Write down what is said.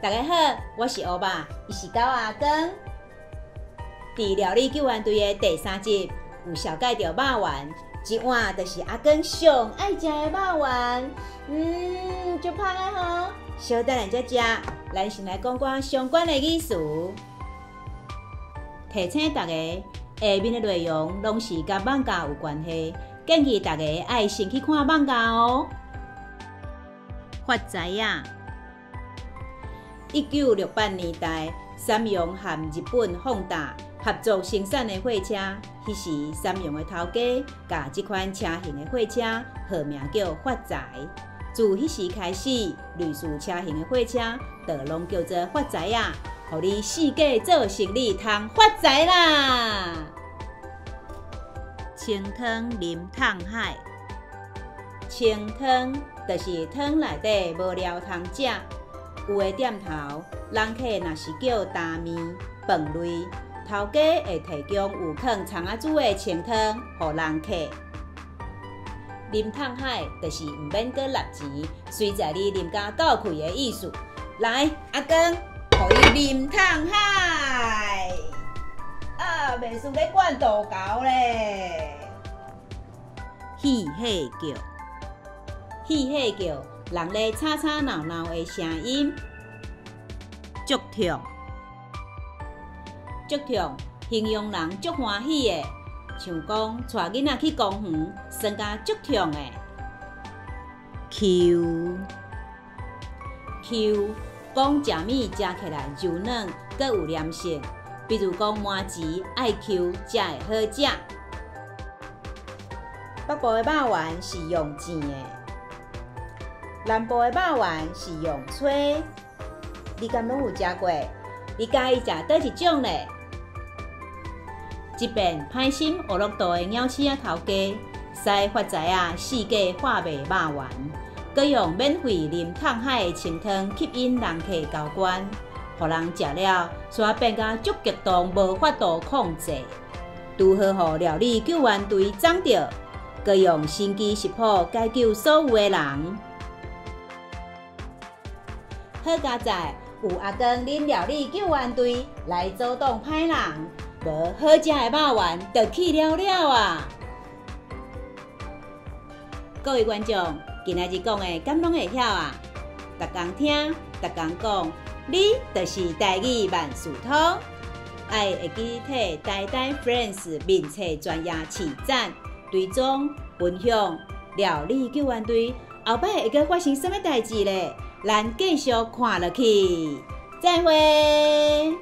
大家好，我是欧巴，伊是狗阿光。伫料理救援队的第3集，有小介绍肉圆，一碗就是阿光上爱食的肉圆，足香的吼。小等下才食，咱先来讲讲相关的语词。提醒大家，下面的内容拢是甲放假有关系，建议大家爱先去看放假哦。发财啊！1968年代，三洋和日本放大合作生产的货车，迄时三洋的头家甲这款车型的货车号名叫发财。自迄时开始，类似车型的货车就拢叫做发财啊，互你四界做生意通发财啦！清汤啉烫海，清汤就是汤内底无料通食。有的店头，人客若是叫大面饭类，头家会提供有放葱仔煮的清汤予人客。啉烫海就是毋免搁纳钱，随在你啉甲够开的意思。来，阿光，互你啉烫海。啊，袂输咧灌豆糕咧。嘻嘻叫，嘻嘻叫。人咧吵吵闹闹的声音，足痛，足痛，形容人足欢喜的，像讲带囡仔去公园，酸甲足痛的。Q， 讲食物食起来柔软，阁有黏性，比如讲麻糍爱 Q 才会好食。北部的肉圆是用煎的。南部的肉圆是用吹，你敢拢有食过？你喜欢食倒一种呢？一边歹心学乐道的鸟鼠仔头家，使发财啊四界化卖肉圆，佮用免费啉烫海的清汤吸引人客交关，互人食了煞变甲足激动，无法度控制，拄好互料理救援队掌着，佮用神机食谱解救所有的人。好佳在有阿光恁料理救援队来阻挡歹人，无好食的肉圆就去了了啊！各位观众，今仔日讲的敢拢会晓啊？逐工听，逐工讲，你就是台语万事通。爱会记替台 Friends 面册专业市展追踪分享料理救援队，后摆会阁发生什么代志咧？咱继续看落去，再会。